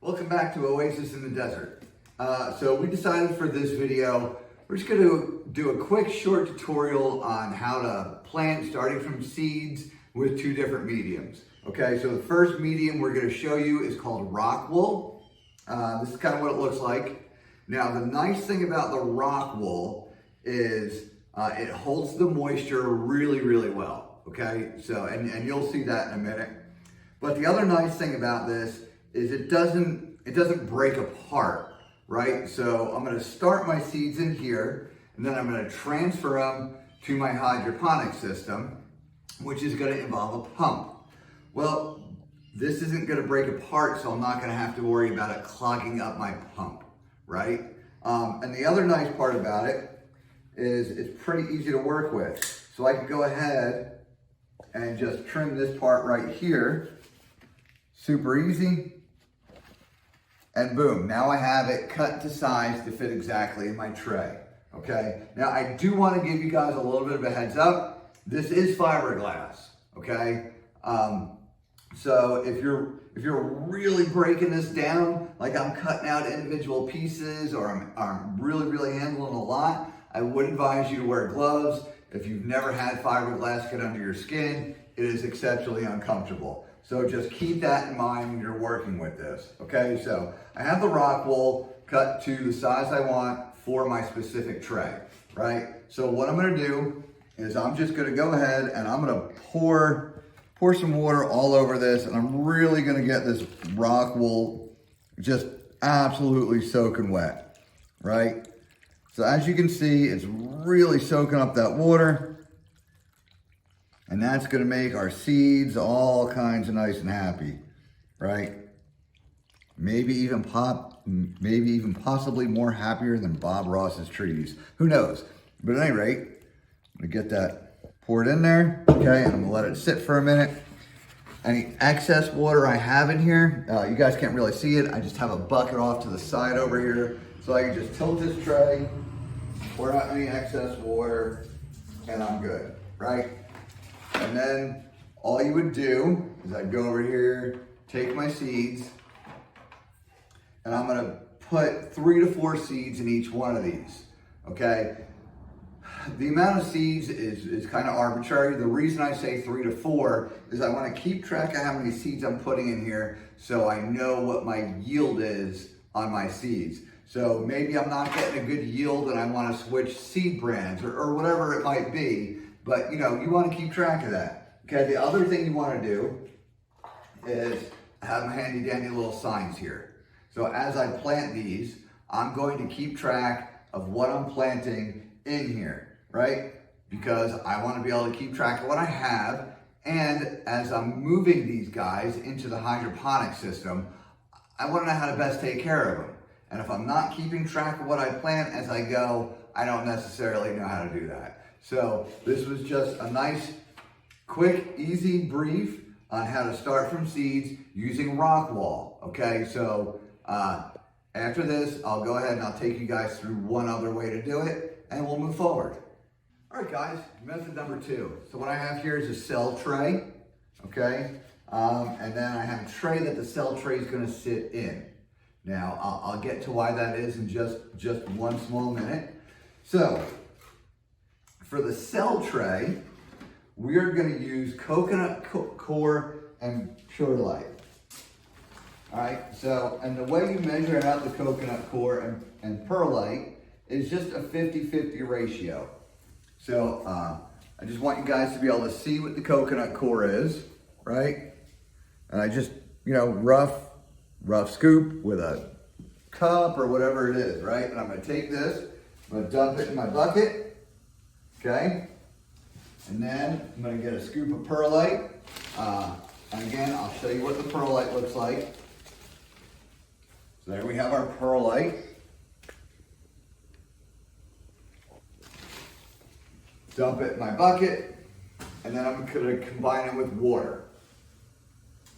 Welcome back to Oasis in the Desert. So we decided for this video, we're just going to do a quick short tutorial on how to plant starting from seeds with two different mediums. Okay, so the first medium we're going to show you is called Rockwool. This is kind of what it looks like. Now the nice thing about the Rockwool is it holds the moisture really well. Okay, so and you'll see that in a minute. But the other nice thing about this is it doesn't break apart, right? So I'm gonna start my seeds in here, and then I'm gonna transfer them to my hydroponic system, which is gonna involve a pump. Well, this isn't gonna break apart, so I'm not gonna have to worry about it clogging up my pump, right? And the other nice part about it is it's pretty easy to work with. So I can go ahead and just trim this part right here. Super easy. And boom, now I have it cut to size to fit exactly in my tray, okay? Now I do want to give you guys a little bit of a heads up. This is fiberglass, okay? So if you're really breaking this down, like I'm cutting out individual pieces or I'm really handling a lot, I would advise you to wear gloves. If you've never had fiberglass get under your skin, it is exceptionally uncomfortable. So just keep that in mind when you're working with this, okay? So I have the Rockwool cut to the size I want for my specific tray, right? So what I'm gonna do is I'm just gonna go ahead and I'm gonna pour some water all over this, and I'm really gonna get this Rockwool just absolutely soaking wet, right? So as you can see, it's really soaking up that water. And that's gonna make our seeds all kinds of nice and happy, right? Maybe even possibly more happier than Bob Ross's trees. Who knows? But at any rate, I'm gonna get that poured in there, okay? And I'm gonna let it sit for a minute. Any excess water I have in here, you guys can't really see it. I just have a bucket off to the side over here. So I can just tilt this tray, pour out any excess water, and I'm good, right? And then all you would do is I'd go over here, take my seeds, and I'm gonna put 3 to 4 seeds in each one of these, okay? The amount of seeds is kind of arbitrary. The reason I say 3 to 4 is I wanna keep track of how many seeds I'm putting in here so I know what my yield is on my seeds. So maybe I'm not getting a good yield and I wanna switch seed brands or whatever it might be. But you know, you want to keep track of that. Okay, the other thing you want to do is have my handy dandy little signs here. So as I plant these, I'm going to keep track of what I'm planting in here, right? Because I want to be able to keep track of what I have. And as I'm moving these guys into the hydroponic system, I want to know how to best take care of them. And if I'm not keeping track of what I plant as I go, I don't necessarily know how to do that. So this was just a nice, quick, easy brief on how to start from seeds using Rockwool, okay? So after this, I'll go ahead and I'll take you guys through one other way to do it, and we'll move forward. All right, guys, method number 2. So what I have here is a cell tray, okay? And then I have a tray that the cell tray is gonna sit in. Now, I'll get to why that is in just one small minute. So, for the cell tray, we're gonna use coconut core and perlite. All right, so, and the way you measure out the coconut core and perlite is just a 50-50 ratio. So, I just want you guys to be able to see what the coconut core is, right? And I just, you know, rough scoop with a cup or whatever it is, right? And I'm gonna take this, I'm gonna dump it in my bucket, okay? And then I'm gonna get a scoop of perlite. And again, I'll show you what the perlite looks like. So there we have our perlite. Dump it in my bucket, and then I'm gonna combine it with water.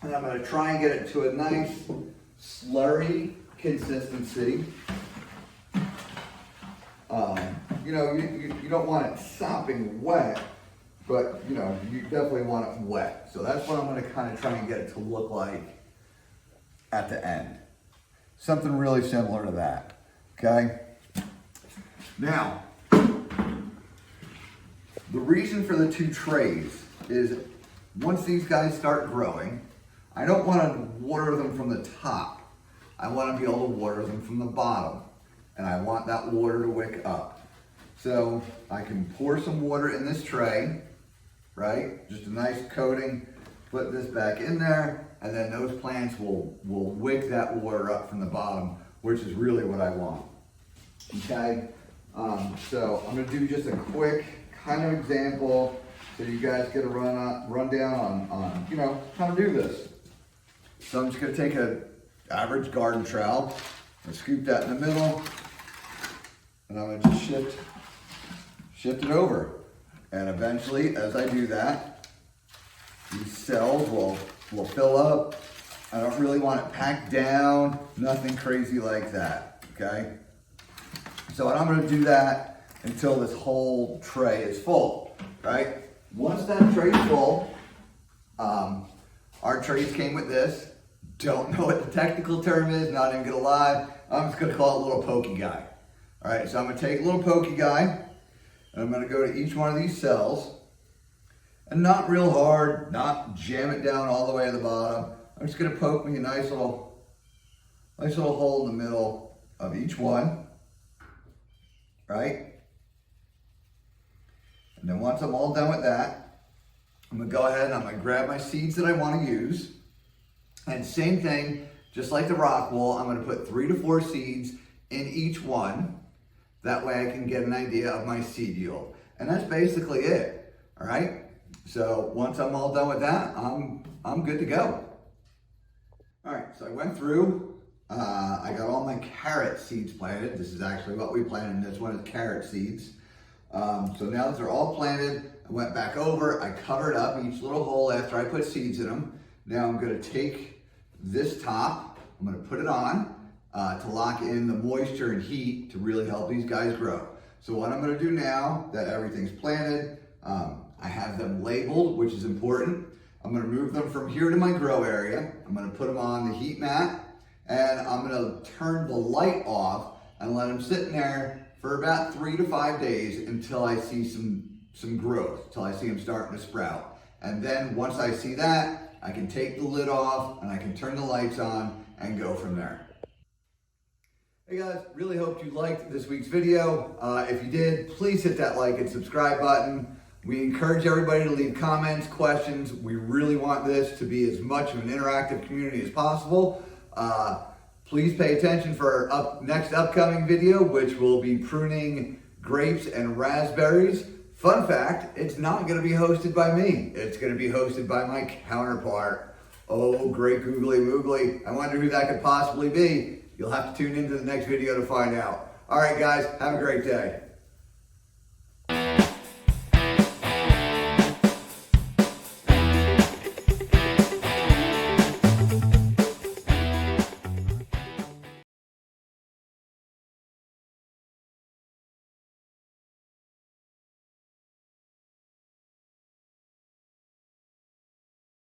And I'm gonna try and get it to a nice slurry consistency. You know, you don't want it sopping wet, but you know, you definitely want it wet. So that's what I'm gonna kind of try and get it to look like at the end. Something really similar to that, okay? Now, the reason for the 2 trays is once these guys start growing, I don't want to water them from the top. I want to be able to water them from the bottom. And I want that water to wick up. So I can pour some water in this tray, right? Just a nice coating, put this back in there, and then those plants will wick that water up from the bottom, which is really what I want, okay? So I'm gonna do just a quick kind of example so you guys get a rundown on you know, how to do this. So I'm just gonna take an average garden trowel and scoop that in the middle, and I'm gonna just shift it over. And eventually, as I do that, these cells will fill up. I don't really want it packed down, nothing crazy like that, okay? So I'm gonna do that until this whole tray is full, right? Once that tray is full, our trays came with this. Don't know what the technical term is, not even gonna lie. I'm just gonna call it a little pokey guy. All right, so I'm gonna take a little pokey guy, and I'm gonna go to each one of these cells, and not real hard, not jam it down all the way to the bottom. I'm just gonna poke me a nice little hole in the middle of each one, right? And then once I'm all done with that, I'm gonna go ahead and I'm gonna grab my seeds that I wanna use. And same thing, just like the Rockwool, I'm gonna put 3 to 4 seeds in each one. That way I can get an idea of my seed yield. And that's basically it, all right? So once I'm all done with that, I'm good to go. All right, so I went through, I got all my carrot seeds planted. This is actually what we planted, this one is carrot seeds. So now that they're all planted, I went back over, I covered up each little hole after I put seeds in them. Now I'm gonna take this top, I'm gonna put it on to lock in the moisture and heat to really help these guys grow. So what I'm gonna do now that everything's planted, I have them labeled, which is important. I'm gonna move them from here to my grow area. I'm gonna put them on the heat mat, and I'm gonna turn the light off and let them sit in there for about 3 to 5 days until I see some growth, until I see them starting to sprout. And then once I see that, I can take the lid off and I can turn the lights on and go from there. Hey guys, really hope you liked this week's video. If you did, please hit that like and subscribe button. We encourage everybody to leave comments, questions. We really want this to be as much of an interactive community as possible. Please pay attention for our next upcoming video, which will be pruning grapes and raspberries. Fun fact, it's not gonna be hosted by me. It's gonna be hosted by my counterpart. Oh, great googly moogly. I wonder who that could possibly be. You'll have to tune into the next video to find out. All right, guys, have a great day.